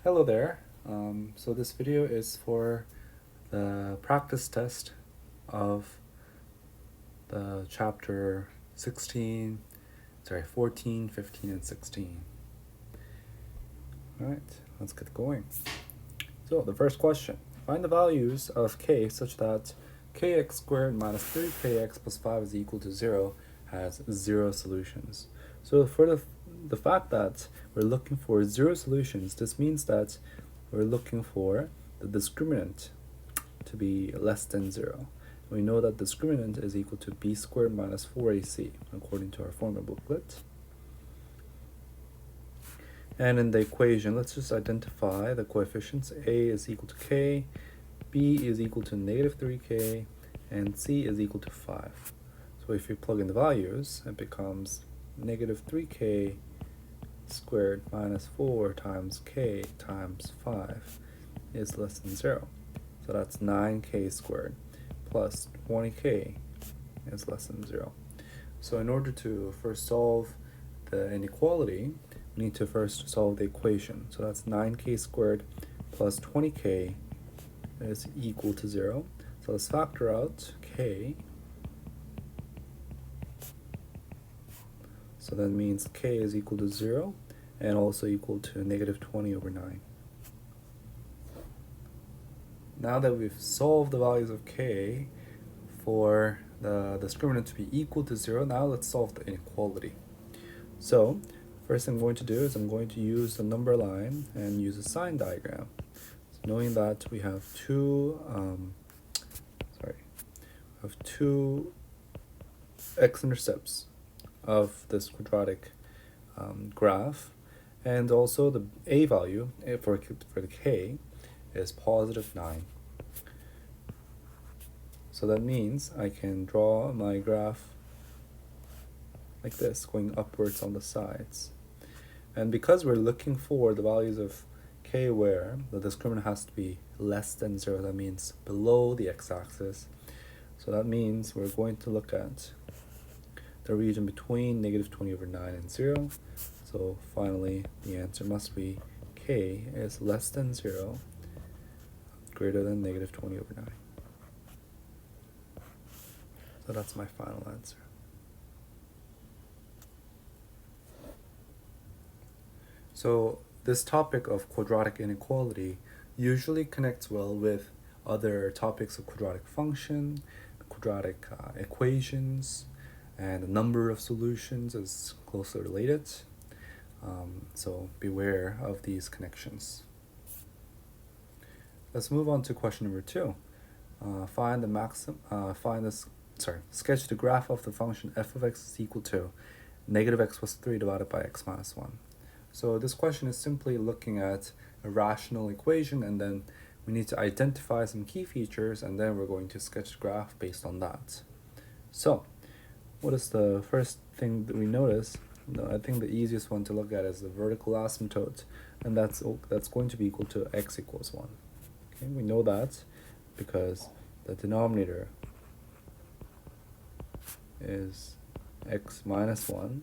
Hello there. So this video is for the practice test of the chapter 14, 15, and 16. All right, let's get going. So the first question, find the values of k such that kx squared minus 3kx plus 5 is equal to 0 has 0 solutions. So for the fact that we're looking for 0 solutions, this means that we're looking for the discriminant to be less than 0. We know that discriminant is equal to b squared minus 4ac according to our formula booklet. And in the equation, let's just identify the coefficients. A is equal to k, b is equal to negative 3k, and c is equal to 5. So if you plug in the values, it becomes negative 3k squared minus 4 times k times 5 is less than 0. So that's 9k squared plus 20k is less than 0. So in order to first solve the inequality, we need to first solve the equation. So that's 9k squared plus 20k is equal to 0. So let's factor out k. So that means k is equal to 0 and also equal to negative 20 over 9. Now that we've solved the values of k for the discriminant to be equal to 0, now let's solve the inequality. So first thing I'm going to do is I'm going to use the number line and use a sign diagram. So knowing that we have two x-intercepts of this quadratic graph, and also the a value for the k is positive 9. So that means I can draw my graph like this, going upwards on the sides. And because we're looking for the values of k where the discriminant has to be less than 0, that means below the x-axis. So that means we're going to look at the region between negative 20 over 9 and 0. So finally, the answer must be k is less than 0, greater than negative 20 over 9. So that's my final answer. So this topic of quadratic inequality usually connects well with other topics of quadratic function, quadratic equations, and the number of solutions is closely related. So beware of these connections. Let's move on to question number 2. Sketch the graph of the function f of x is equal to negative x plus 3 divided by x minus 1. So this question is simply looking at a rational equation, and then we need to identify some key features, and then we're going to sketch the graph based on that. So what is the first thing that we notice? I think the easiest one to look at is the vertical asymptote, and that's going to be equal to x equals 1. Okay, we know that because the denominator is x minus 1.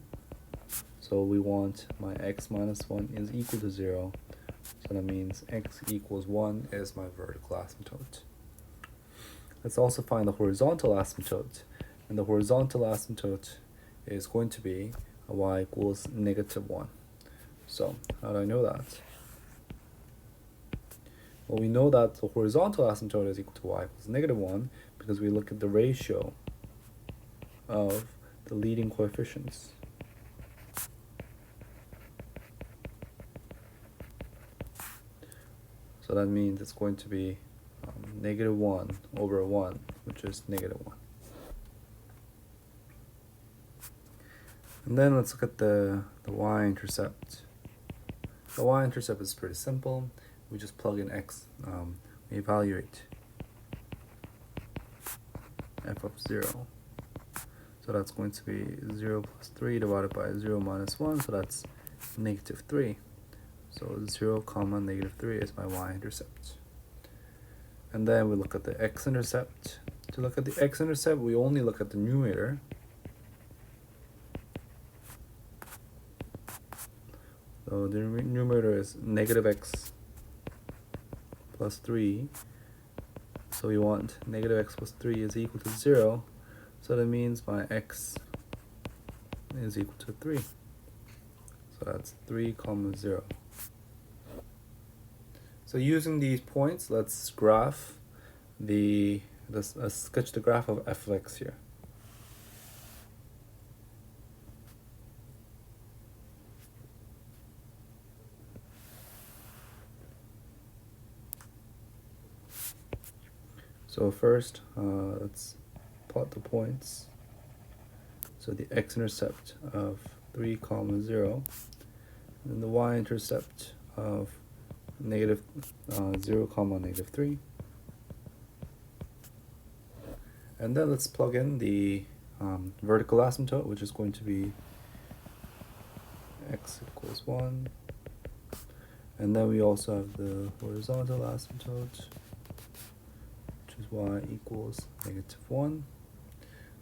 So we want my x minus 1 is equal to 0. So that means x equals 1 is my vertical asymptote. Let's also find the horizontal asymptote. And the horizontal asymptote is going to be y equals negative 1. So how do I know that? Well, we know that the horizontal asymptote is equal to y equals negative 1 because we look at the ratio of the leading coefficients. So that means it's going to be negative 1 over 1, which is negative 1. And then let's look at the y-intercept. The y-intercept is pretty simple. We just plug in x, we evaluate f of 0. So that's going to be 0 plus 3 divided by 0 minus 1, so that's negative 3. So 0 comma negative 3 is my y-intercept. And then we look at the x-intercept. To look at the x-intercept, we only look at the numerator. So the numerator is negative x plus 3. So we want negative x plus 3 is equal to 0. So that means my x is equal to 3. So that's 3 comma 0. So using these points, let's sketch the graph of f of x here. So first, let's plot the points. So the x-intercept of 3 comma 0, and the y-intercept of negative 0 comma negative 3. And then let's plug in the vertical asymptote, which is going to be x equals 1. And then we also have the horizontal asymptote, which is y equals negative 1.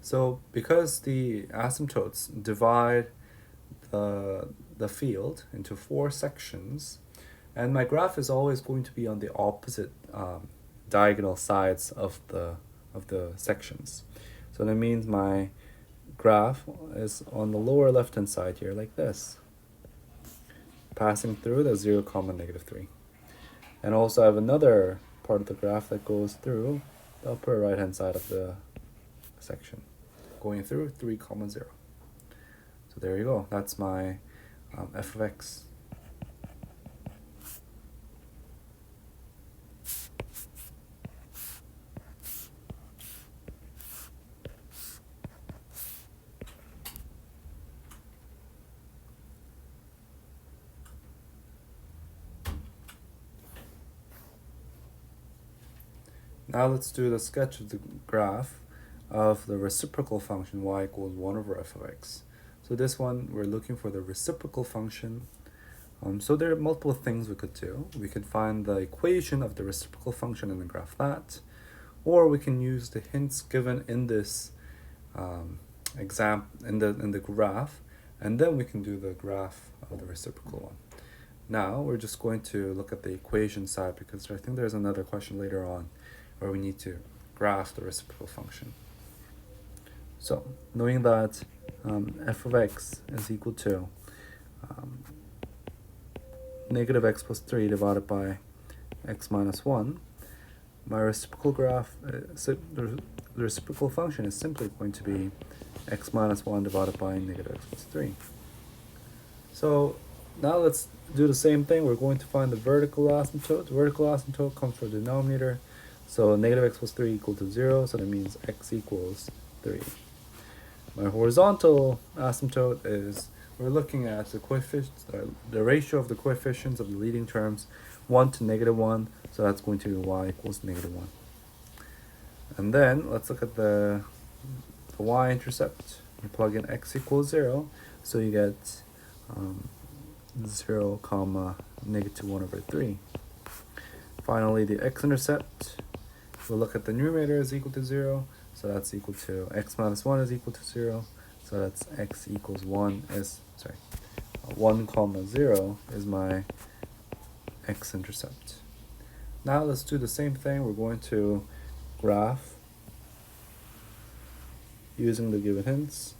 So because the asymptotes divide the field into 4 sections, and my graph is always going to be on the opposite diagonal sides of the sections. So that means my graph is on the lower left hand side here, like this, passing through the 0 comma negative 3. And also I have another part of the graph that goes through the upper right hand side of the section, going through 3 comma 0. So there you go, that's my f of x. Now let's do the sketch of the graph of the reciprocal function y equals 1 over f of x. So this one, we're looking for the reciprocal function. So there are multiple things we could do. We could find the equation of the reciprocal function and graph that, or we can use the hints given in this in the graph, and then we can do the graph of the reciprocal one. Now we're just going to look at the equation side, because I think there's another question later on where we need to graph the reciprocal function. So knowing that f of x is equal to negative x plus 3 divided by x minus 1, my reciprocal graph, the reciprocal function is simply going to be x minus 1 divided by negative x plus 3. So now let's do the same thing. We're going to find the vertical asymptote. The vertical asymptote comes from the denominator. So negative x plus 3 equal to 0, so that means x equals 3. My horizontal asymptote is, we're looking at the coefficients, the ratio of the coefficients of the leading terms, 1 to negative 1, so that's going to be y equals negative 1. And then let's look at the y-intercept. You plug in x equals 0, so you get 0 comma negative 1 over 3. Finally, the x-intercept, we'll look at the numerator is equal to 0, so that's equal to x minus 1 is equal to 0, so that's x equals 1 comma 0 is my x-intercept. Now let's do the same thing. We're going to graph using the given hints.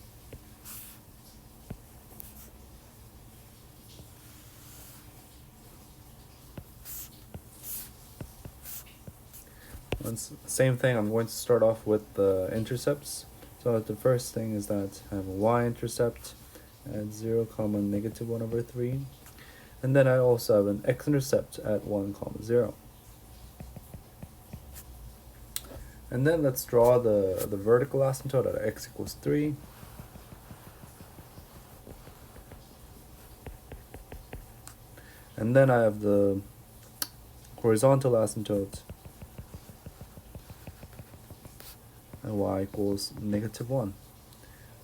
Same thing, I'm going to start off with the intercepts. So the first thing is that I have a y-intercept at 0 comma negative 1 over 3. And then I also have an x-intercept at 1 comma 0. And then let's draw the vertical asymptote at x equals 3. And then I have the horizontal asymptote and y equals negative 1.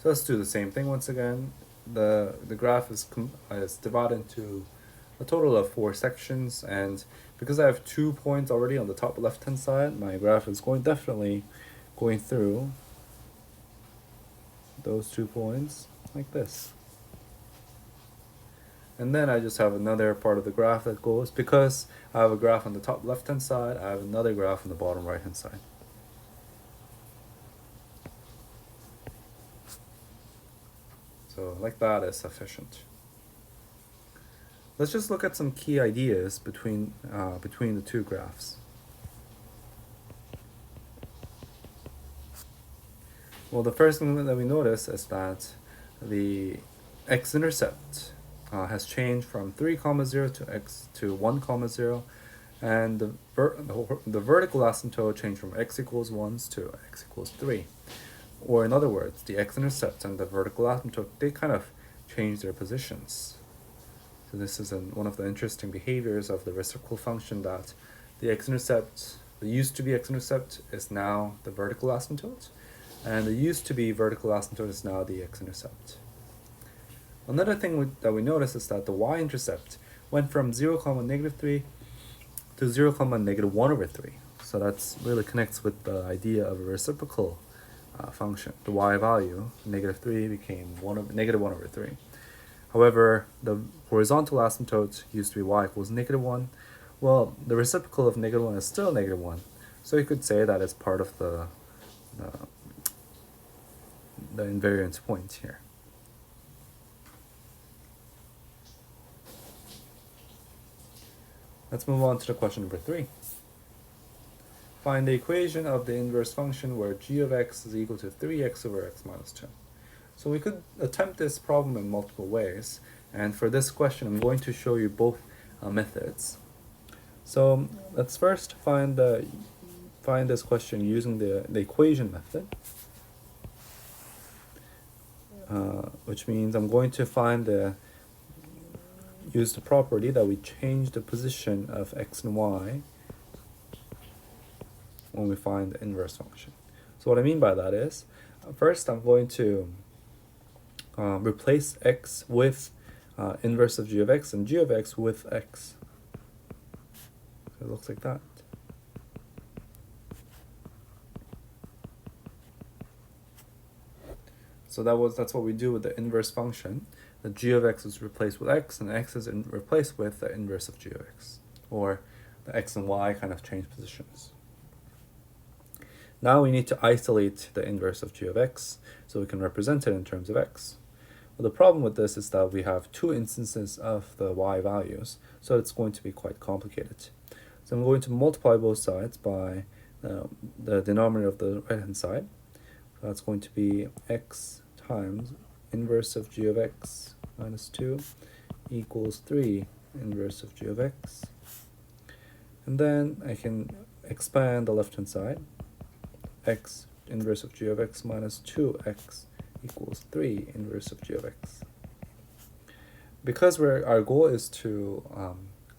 So let's do the same thing once again. The graph is divided into a total of 4 sections, and because I have 2 points already on the top left hand side, my graph is definitely going through those 2 points like this. And then I just have another part of the graph that goes, because I have a graph on the top left hand side, I have another graph on the bottom right hand side. So like that is sufficient. Let's just look at some key ideas between the two graphs. Well, the first thing that we notice is that the x-intercept has changed from 3, 0 to 1, 0, and the vertical asymptote changed from x equals 1 to x equals 3. Or in other words, the x-intercept and the vertical asymptote, they kind of change their positions. So this is one of the interesting behaviors of the reciprocal function, that the x-intercept, the used to be x-intercept is now the vertical asymptote, and the used to be vertical asymptote is now the x-intercept. Another thing that we notice is that the y-intercept went from 0, -3 to 0, -1/3. So that's really connects with the idea of a reciprocal function. The y value, -3, became -1/3. However, the horizontal asymptote used to be y equals -1. Well, the reciprocal of -1 is still -1. So you could say that it's part of the invariance point here. Let's move on to the question number 3. Find the equation of the inverse function where g of x is equal to 3x over x minus 2. So we could attempt this problem in multiple ways, and for this question I'm going to show you both methods. So let's first find this question using the equation method, which means I'm going to use the property that we change the position of x and y when we find the inverse function. So what I mean by that is, first I'm going to replace x with inverse of g of x and g of x with x. So it looks like that. So that's what we do with the inverse function. The g of x is replaced with x, and x is replaced with the inverse of g of x, or the x and y kind of change positions. Now we need to isolate the inverse of g of x, so we can represent it in terms of x. Well, the problem with this is that we have two instances of the y values, so it's going to be quite complicated. So I'm going to multiply both sides by the denominator of the right-hand side. So that's going to be x times inverse of g of x minus 2 equals 3 inverse of g of x. And then I can expand the left-hand side. X inverse of g of x minus 2x equals 3 inverse of g of x. Because our goal is to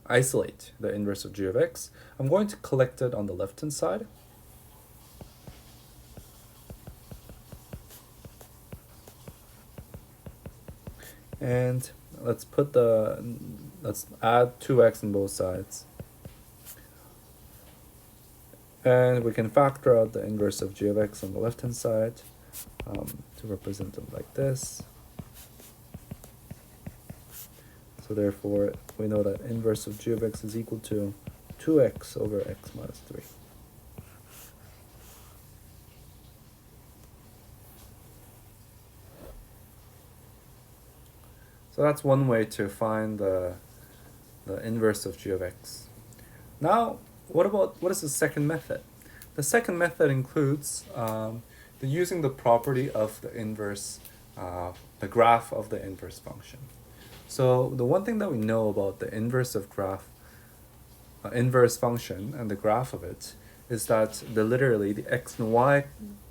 isolate the inverse of g of x, I'm going to collect it on the left-hand side. And let's add 2x on both sides. And we can factor out the inverse of g of x on the left-hand side to represent them like this. So therefore, we know that inverse of g of x is equal to 2x over x minus 3. So that's one way to find the inverse of g of x. Now, what is the second method? The second method includes using the property of the inverse, the graph of the inverse function. So the one thing that we know about the inverse function and the graph of it is that literally the x and y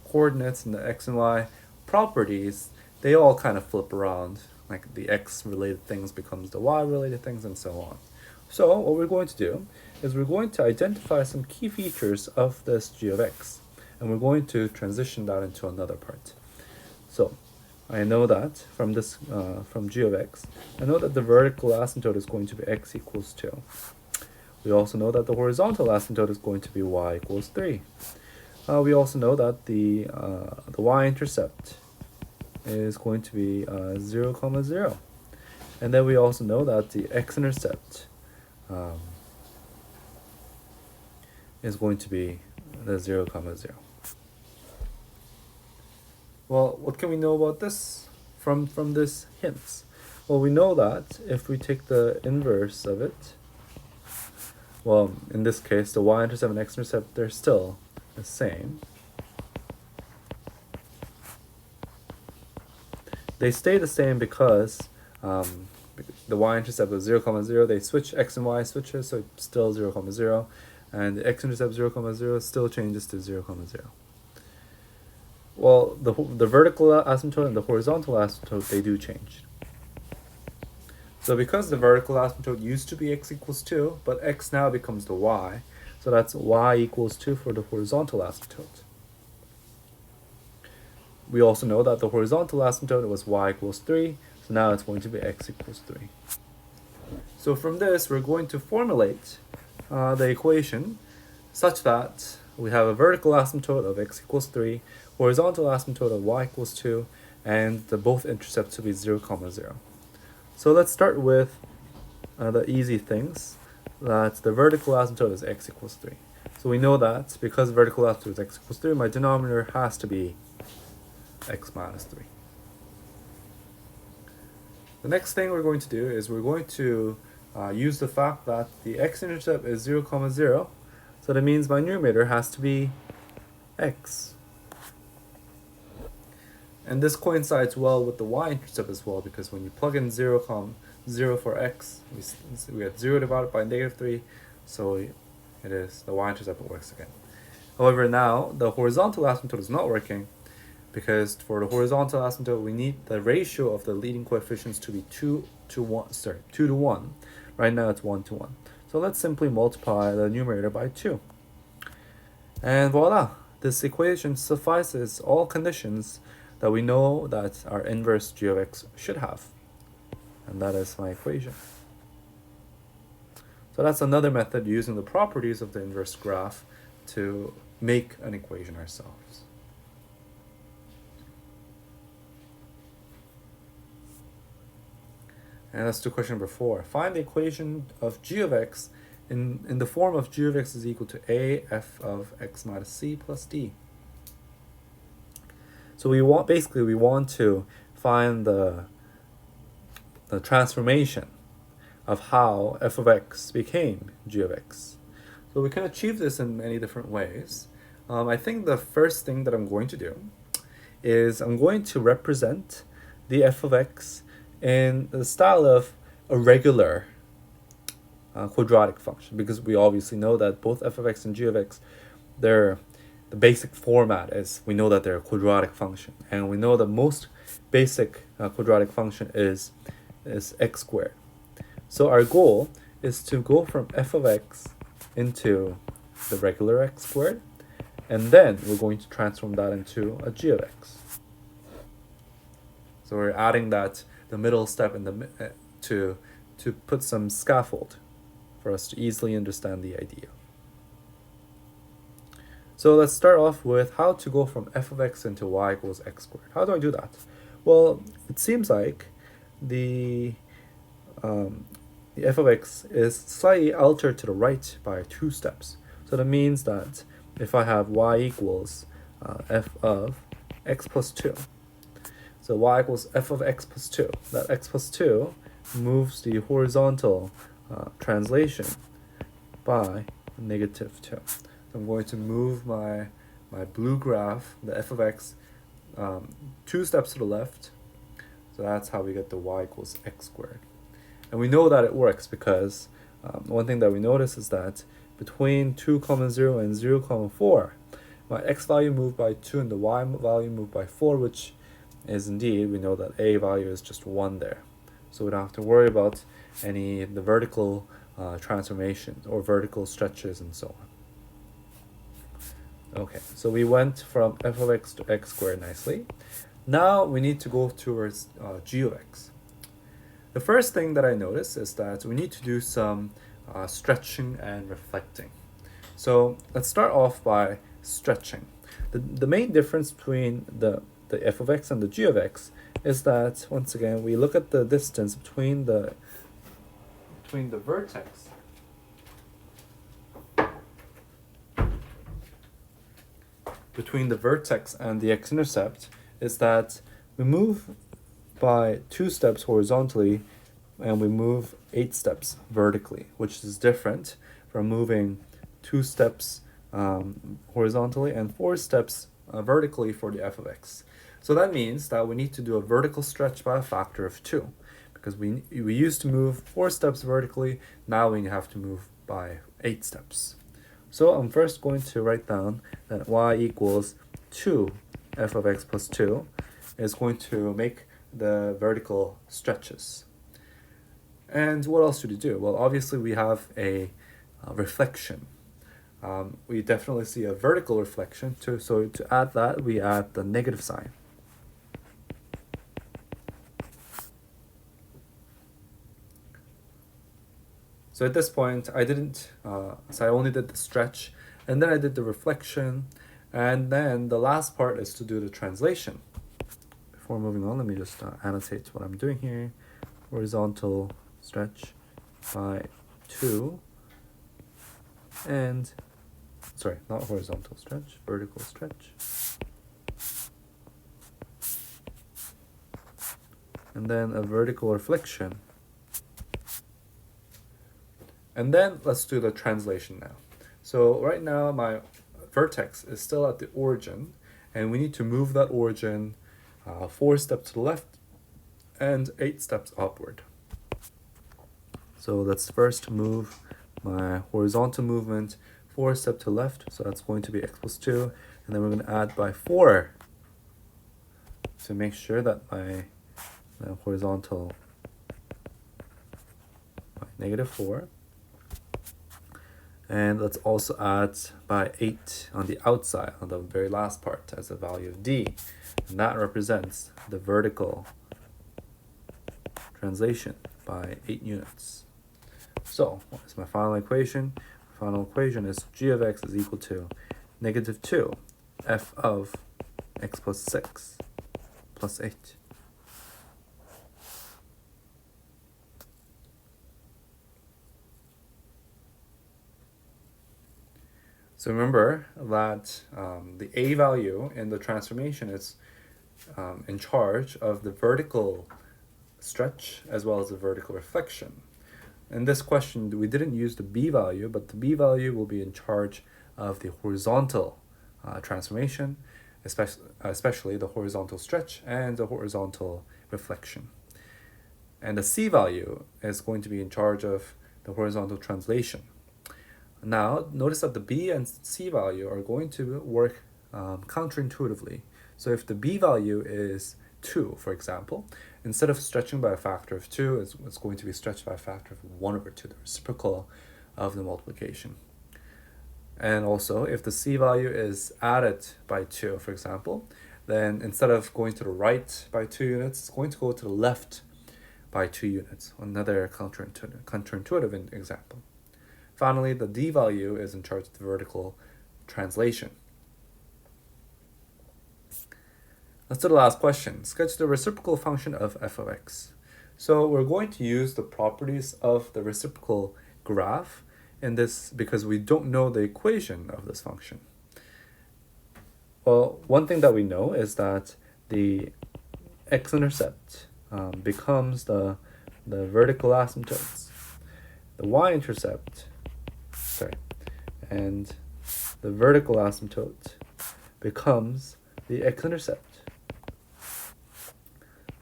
coordinates and the x and y properties, they all kind of flip around. Like the x-related things becomes the y-related things, and so on. So what we're going to do is we're going to identify some key features of this g of x, and we're going to transition that into another part. So I know that from g of x, I know that the vertical asymptote is going to be x equals 2. We also know that the horizontal asymptote is going to be y equals 3. We also know that the y-intercept is going to be 0, 0. And then we also know that the x-intercept is going to be the 0, 0. Well, what can we know about this from this hints? Well, we know that if we take the inverse of it, well, in this case, the y-intercept and x-intercept, they're still the same. They stay the same because the y-intercept was 0, 0. They switch x and y switches, so it's still 0, 0. And the x-intercept 0, 0 still changes to 0, 0. Well, the vertical asymptote and the horizontal asymptote, they do change. So because the vertical asymptote used to be x equals 2, but x now becomes the y, so that's y equals 2 for the horizontal asymptote. We also know that the horizontal asymptote was y equals 3, so now it's going to be x equals 3. So from this, we're going to formulate the equation such that we have a vertical asymptote of x equals 3, horizontal asymptote of y equals 2, and the both intercepts to be 0, 0. So let's start with the easy things, that the vertical asymptote is x equals 3. So we know that because vertical asymptote is x equals 3, my denominator has to be x minus 3. The next thing we're going to do is we're going to use the fact that the x-intercept is 0, 0, so that means my numerator has to be x. And this coincides well with the y-intercept as well, because when you plug in 0, 0 for x, we get 0 divided by -3, so it is the y-intercept works again. However, now the horizontal asymptote is not working, because for the horizontal asymptote we need the ratio of the leading coefficients to be 2 to 1. Right now it's 1 to 1. So let's simply multiply the numerator by 2. And voila, this equation suffices all conditions that we know that our inverse g of x should have. And that is my equation. So that's another method using the properties of the inverse graph to make an equation ourselves. And let's do question number 4. Find the equation of g of x in the form of g of x is equal to a f of x minus c plus d. So we want to find the transformation of how f of x became g of x. So we can achieve this in many different ways. I think the first thing that I'm going to do is I'm going to represent the f of x in the style of a regular quadratic function, because we obviously know that both f of x and g of x, the basic format is we know that they're a quadratic function, and we know the most basic quadratic function is x squared. So our goal is to go from f of x into the regular x squared, and then we're going to transform that into a g of x. So we're adding the middle step in to put some scaffold for us to easily understand the idea. So let's start off with how to go from f of x into y equals x squared. How do I do that? Well, it seems like the f of x is slightly altered to the right by 2 steps. So that means that if I have y equals f of x plus 2, so y equals f of x plus 2, that x plus 2 moves the horizontal translation by -2. So I'm going to move my blue graph, the f of x, 2 steps to the left. So that's how we get the y equals x squared. And we know that it works because one thing that we notice is that between 2, 0 and 0, 4, my x value moved by 2 and the y value moved by 4, which is indeed, we know that a value is just 1 there. So we don't have to worry about the vertical transformations or vertical stretches and so on. Okay, so we went from f of x to x squared nicely. Now we need to go towards g of x. The first thing that I notice is that we need to do some stretching and reflecting. So let's start off by stretching. The main difference between the f of x and the g of x is that, once again, we look at the distance between the vertex and the x-intercept, is that we move by 2 steps horizontally and we move 8 steps vertically, which is different from moving 2 steps horizontally and 4 steps vertically for the f of x. So that means that we need to do a vertical stretch by a factor of 2, because we used to move 4 steps vertically, now we have to move by 8 steps. So I'm first going to write down that y equals 2 f of x plus 2 is going to make the vertical stretches. And what else should we do? Well, obviously we have a reflection. We definitely see a vertical reflection too, so to add that, we add the negative sign. So at this point, I only did the stretch, and then I did the reflection, and then the last part is to do the translation. Before moving on, let me just annotate what I'm doing here. Horizontal stretch by 2, and, sorry, not horizontal stretch, vertical stretch. And then a vertical reflection. And then let's do the translation now. So right now my vertex is still at the origin, and we need to move that origin 4 steps to the left and 8 steps upward. So let's first move my horizontal movement 4 steps to the left, so that's going to be x plus 2, and then we're going to add by 4 to make sure that my horizontal by negative 4. And let's also add by 8 on the outside, on the very last part, as a value of d. And that represents the vertical translation by 8 units. So, what is my final equation? My final equation is g of x is equal to negative 2 f of x plus 6 plus 8. So remember that the a value in the transformation is in charge of the vertical stretch as well as the vertical reflection. In this question, we didn't use the b value, but the b value will be in charge of the horizontal transformation, especially the horizontal stretch and the horizontal reflection. And the c value is going to be in charge of the horizontal translation. Now, notice that the b and c value are going to work counterintuitively. So if the b value is 2, for example, instead of stretching by a factor of 2, it's going to be stretched by a factor of 1 over 2, the reciprocal of the multiplication. And also, if the c value is added by 2, for example, then instead of going to the right by 2 units, it's going to go to the left by 2 units. Another counterintuitive example. Finally, the d value is in charge of the vertical translation. Let's do the last question. Sketch the reciprocal function of f of x. So we're going to use the properties of the reciprocal graph in this because we don't know the equation of this function. Well, one thing that we know is that the x-intercept becomes the vertical asymptotes. The y-intercept, and the vertical asymptote becomes the x-intercept.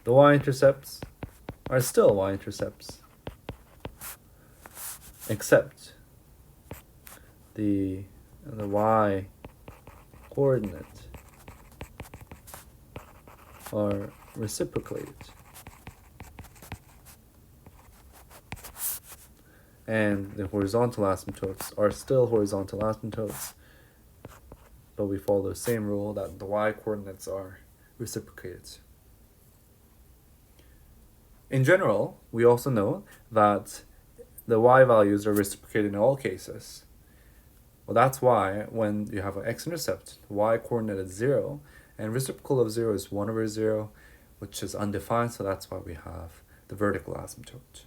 The y-intercepts are still y-intercepts, except the y coordinate are reciprocated. And the horizontal asymptotes are still horizontal asymptotes, but we follow the same rule that the y coordinates are reciprocated. In general, we also know that the y values are reciprocated in all cases. Well, that's why when you have an x-intercept, the y coordinate is 0, and reciprocal of 0 is 1 over 0. which is undefined, so that's why we have the vertical asymptote.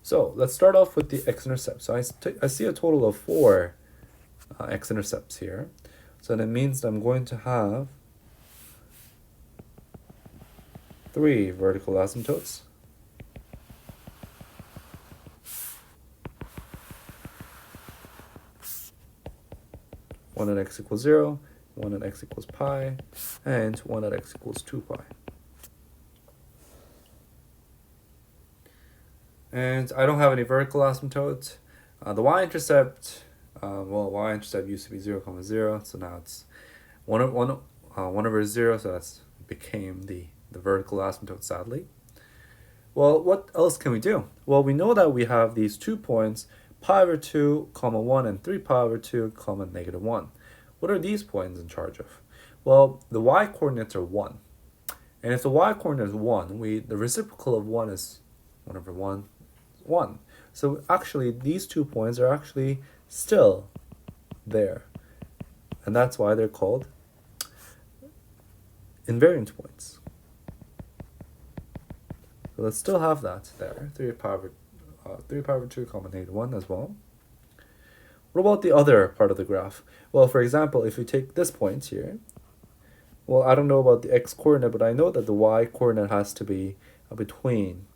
So let's start off with the x-intercept. So I see a total of 4 x-intercepts here. So that means that I'm going to have 3 vertical asymptotes. One at x equals 0, one at x equals pi, and one at x equals 2 pi. And I don't have any vertical asymptotes. The y-intercept, y-intercept used to be 0, 0, so now it's 1 over 0, so that's became the vertical asymptote, sadly. Well, what else can we do? Well, we know that we have these 2 points, pi over 2, 1, and 3 pi over 2, -1. What are these points in charge of? Well, the y-coordinates are 1. And if the y-coordinate is 1, the reciprocal of 1 is 1 over 1, 1. So actually, these 2 points are actually still there. And that's why they're called invariant points. So let's still have that there, 3 pi over 2, -1 as well. What about the other part of the graph? Well, for example, if we take this point here, well, I don't know about the x-coordinate, but I know that the y-coordinate has to be between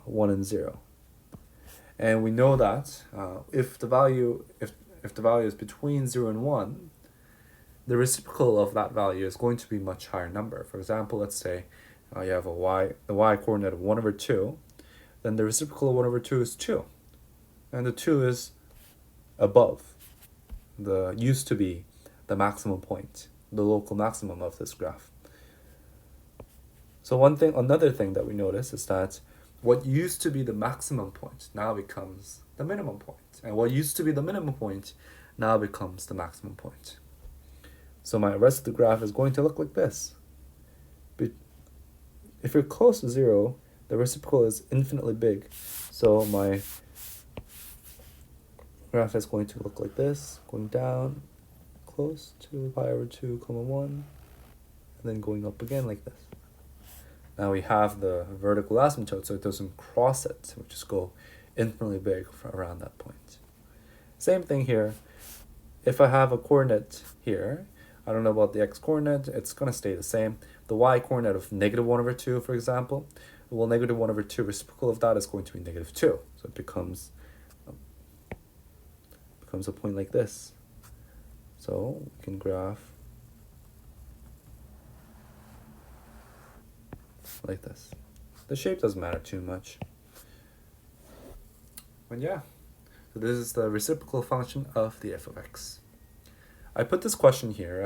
1 and 0. And we know that if the value is between 0 and 1, the reciprocal of that value is going to be a much higher number. For example, let's say you have the y-coordinate of 1 over 2, then the reciprocal of 1 over 2 is 2. And the 2 is above used to be the maximum point, the local maximum of this graph. So another thing that we notice is that what used to be the maximum point now becomes the minimum point, and what used to be the minimum point now becomes the maximum point. So my rest of the graph is going to look like this. If you're close to 0, the reciprocal is infinitely big. So my graph is going to look like this, going down close to pi over 2, 1, and then going up again like this. Now we have the vertical asymptote, so it doesn't cross it, we just go infinitely big around that point. Same thing here. If I have a coordinate here, I don't know about the x-coordinate, it's going to stay the same. The y-coordinate of -1 over 2, for example, well, -1 over 2 reciprocal of that is going to be -2. So it becomes a point like this. So we can graph like this. The shape doesn't matter too much. But yeah, so this is the reciprocal function of the f of x. I put this question here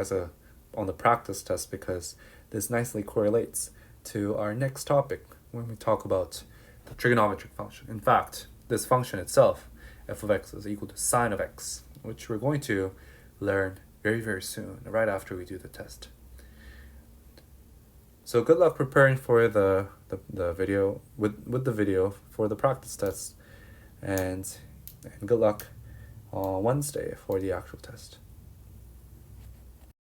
on the practice test because this nicely correlates to our next topic when we talk about the trigonometric function. In fact, this function itself, f of x, is equal to sine of x, which we're going to learn very, very soon, right after we do the test. So good luck preparing for the video, with the video for the practice test, and good luck on Wednesday for the actual test.